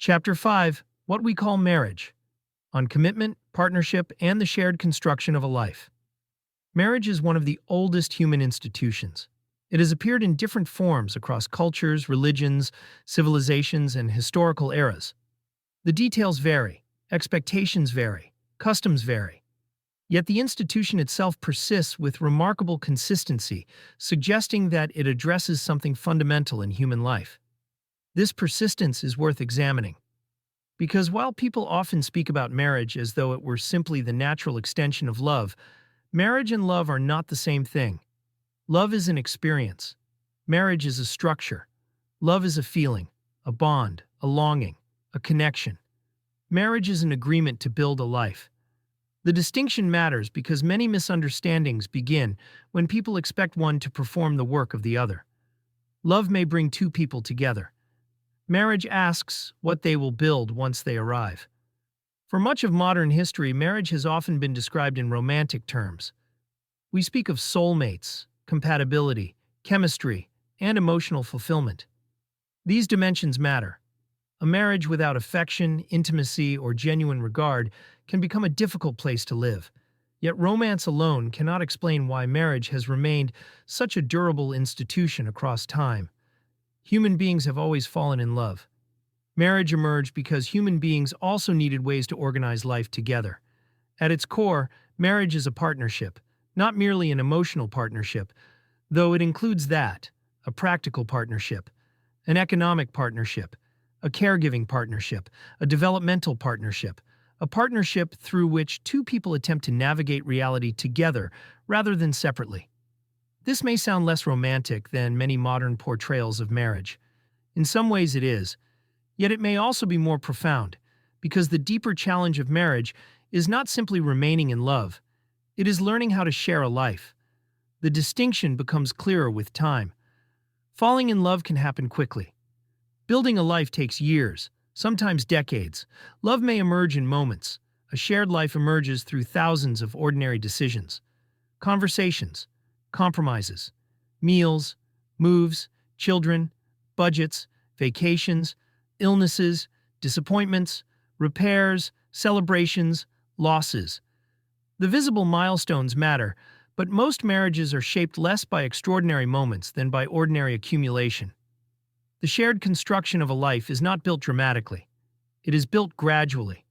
Chapter 5, What We Call Marriage, on commitment, partnership, and the shared construction of a life. Marriage is one of the oldest human institutions. It has appeared in different forms across cultures, religions, civilizations, and historical eras. The details vary, expectations vary, customs vary. Yet the institution itself persists with remarkable consistency, suggesting that it addresses something fundamental in human life. This persistence is worth examining. Because while people often speak about marriage as though it were simply the natural extension of love, marriage and love are not the same thing. Love is an experience. Marriage is a structure. Love is a feeling, a bond, a longing, a connection. Marriage is an agreement to build a life. The distinction matters because many misunderstandings begin when people expect one to perform the work of the other. Love may bring two people together. Marriage asks what they will build once they arrive. For much of modern history, marriage has often been described in romantic terms. We speak of soulmates, compatibility, chemistry, and emotional fulfillment. These dimensions matter. A marriage without affection, intimacy, or genuine regard can become a difficult place to live. Yet romance alone cannot explain why marriage has remained such a durable institution across time. Human beings have always fallen in love. Marriage emerged because human beings also needed ways to organize life together. At its core, marriage is a partnership, not merely an emotional partnership, though it includes that, a practical partnership, an economic partnership, a caregiving partnership, a developmental partnership, a partnership through which two people attempt to navigate reality together rather than separately. This may sound less romantic than many modern portrayals of marriage. In some ways it is, yet it may also be more profound, because the deeper challenge of marriage is not simply remaining in love, it is learning how to share a life. The distinction becomes clearer with time. Falling in love can happen quickly. Building a life takes years, sometimes decades. Love may emerge in moments. A shared life emerges through thousands of ordinary decisions. Conversations, compromises, meals, moves, children, budgets, vacations, illnesses, disappointments, repairs, celebrations, losses. The visible milestones matter, but most marriages are shaped less by extraordinary moments than by ordinary accumulation. The shared construction of a life is not built dramatically. It is built gradually.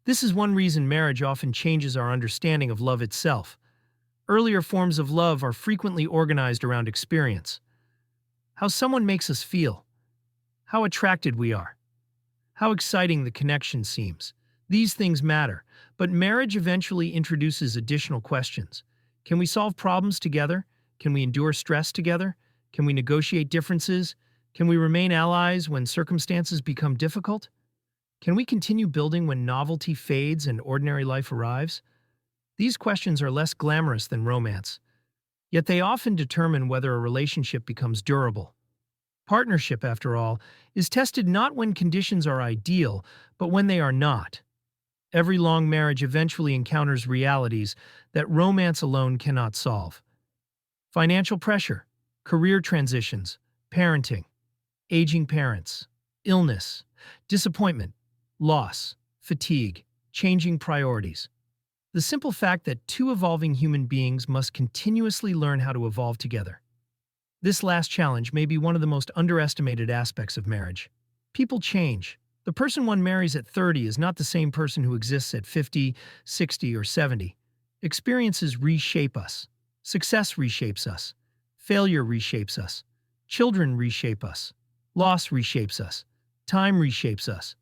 This is one reason marriage often changes our understanding of love itself. Earlier forms of love are frequently organized around experience. How someone makes us feel. How attracted we are. How exciting the connection seems. These things matter, but marriage eventually introduces additional questions. Can we solve problems together? Can we endure stress together? Can we negotiate differences? Can we remain allies when circumstances become difficult? Can we continue building when novelty fades and ordinary life arrives? These questions are less glamorous than romance, yet they often determine whether a relationship becomes durable. Partnership, after all, is tested not when conditions are ideal, but when they are not. Every long marriage eventually encounters realities that romance alone cannot solve. Financial pressure, career transitions, parenting, aging parents, illness, disappointment, loss, fatigue, changing priorities. The simple fact that two evolving human beings must continuously learn how to evolve together. This last challenge may be one of the most underestimated aspects of marriage. People change. The person one marries at 30 is not the same person who exists at 50, 60, or 70. Experiences reshape us. Success reshapes us. Failure reshapes us. Children reshape us. Loss reshapes us. Time reshapes us.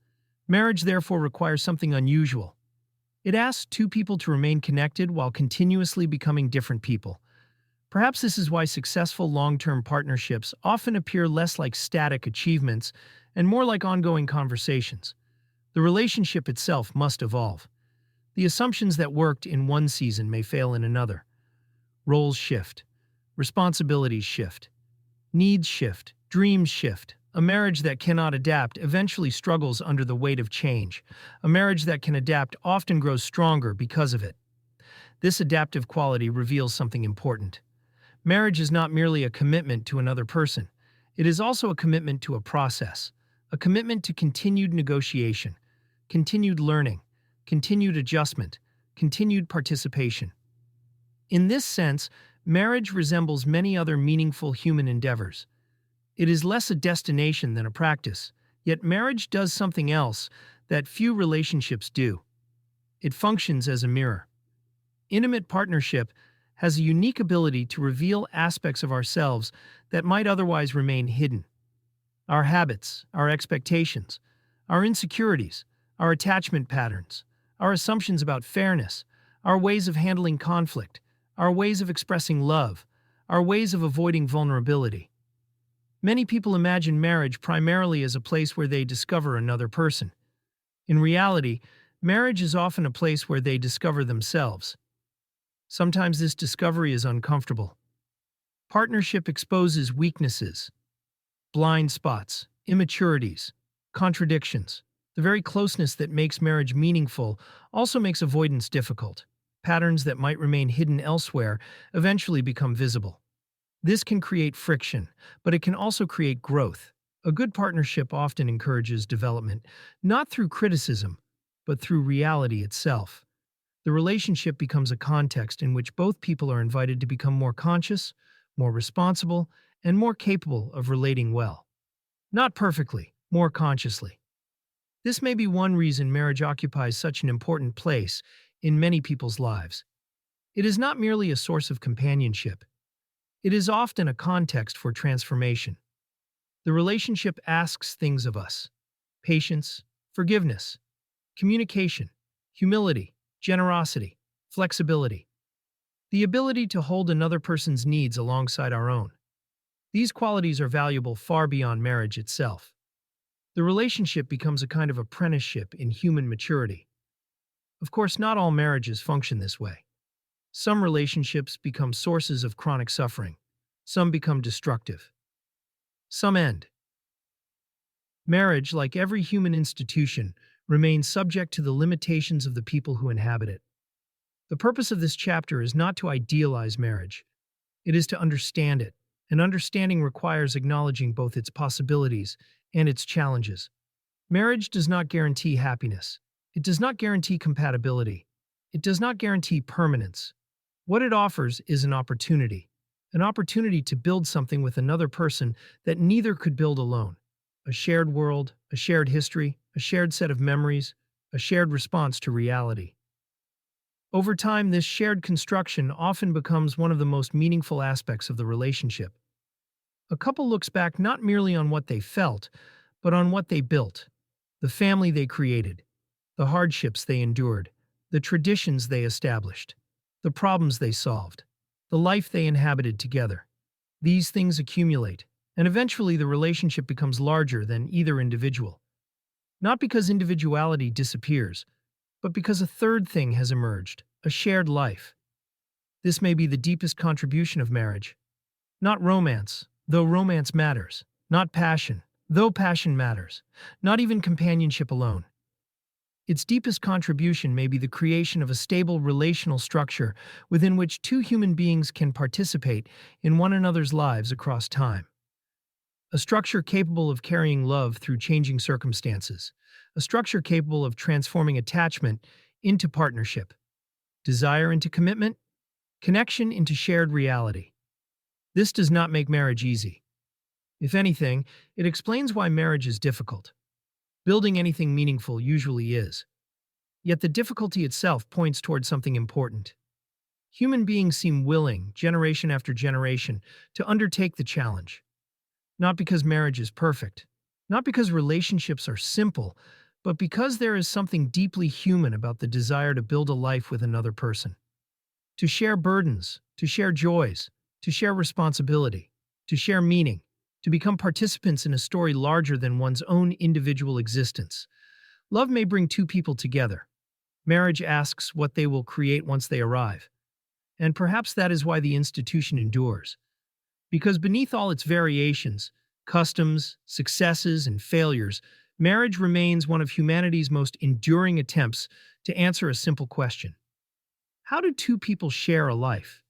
Marriage therefore requires something unusual. It asks two people to remain connected while continuously becoming different people. Perhaps this is why successful long-term partnerships often appear less like static achievements and more like ongoing conversations. The relationship itself must evolve. The assumptions that worked in one season may fail in another. Roles shift. Responsibilities shift. Needs shift. Dreams shift. A marriage that cannot adapt eventually struggles under the weight of change. A marriage that can adapt often grows stronger because of it. This adaptive quality reveals something important. Marriage is not merely a commitment to another person. It is also a commitment to a process, a commitment to continued negotiation, continued learning, continued adjustment, continued participation. In this sense, marriage resembles many other meaningful human endeavors. It is less a destination than a practice, yet marriage does something else that few relationships do. It functions as a mirror. Intimate partnership has a unique ability to reveal aspects of ourselves that might otherwise remain hidden. Our habits, our expectations, our insecurities, our attachment patterns, our assumptions about fairness, our ways of handling conflict, our ways of expressing love, our ways of avoiding vulnerability. Many people imagine marriage primarily as a place where they discover another person. In reality, marriage is often a place where they discover themselves. Sometimes this discovery is uncomfortable. Partnership exposes weaknesses, blind spots, immaturities, contradictions. The very closeness that makes marriage meaningful also makes avoidance difficult. Patterns that might remain hidden elsewhere eventually become visible. This can create friction, but it can also create growth. A good partnership often encourages development, not through criticism, but through reality itself. The relationship becomes a context in which both people are invited to become more conscious, more responsible, and more capable of relating well. Not perfectly, more consciously. This may be one reason marriage occupies such an important place in many people's lives. It is not merely a source of companionship. It is often a context for transformation. The relationship asks things of us: patience, forgiveness, communication, humility, generosity, flexibility, the ability to hold another person's needs alongside our own. These qualities are valuable far beyond marriage itself. The relationship becomes a kind of apprenticeship in human maturity. Of course, not all marriages function this way. Some relationships become sources of chronic suffering. Some become destructive. Some end. Marriage, like every human institution, remains subject to the limitations of the people who inhabit it. The purpose of this chapter is not to idealize marriage. It is to understand it, and understanding requires acknowledging both its possibilities and its challenges. Marriage does not guarantee happiness. It does not guarantee compatibility. It does not guarantee permanence. What it offers is an opportunity to build something with another person that neither could build alone. A shared world, a shared history, a shared set of memories, a shared response to reality. Over time, this shared construction often becomes one of the most meaningful aspects of the relationship. A couple looks back not merely on what they felt, but on what they built, the family they created, the hardships they endured, the traditions they established, the problems they solved, the life they inhabited together. These things accumulate, and eventually the relationship becomes larger than either individual. Not because individuality disappears, but because a third thing has emerged, a shared life. This may be the deepest contribution of marriage. Not romance, though romance matters. Not passion, though passion matters. Not even companionship alone. Its deepest contribution may be the creation of a stable relational structure within which two human beings can participate in one another's lives across time. A structure capable of carrying love through changing circumstances. A structure capable of transforming attachment into partnership. Desire into commitment. Connection into shared reality. This does not make marriage easy. If anything, it explains why marriage is difficult. Building anything meaningful usually is. Yet the difficulty itself points toward something important. Human beings seem willing, generation after generation, to undertake the challenge. Not because marriage is perfect, not because relationships are simple, but because there is something deeply human about the desire to build a life with another person. To share burdens, to share joys, to share responsibility, to share meaning, to become participants in a story larger than one's own individual existence. Love may bring two people together. Marriage asks what they will create once they arrive. And perhaps that is why the institution endures. Because beneath all its variations, customs, successes, and failures, marriage remains one of humanity's most enduring attempts to answer a simple question. How do two people share a life?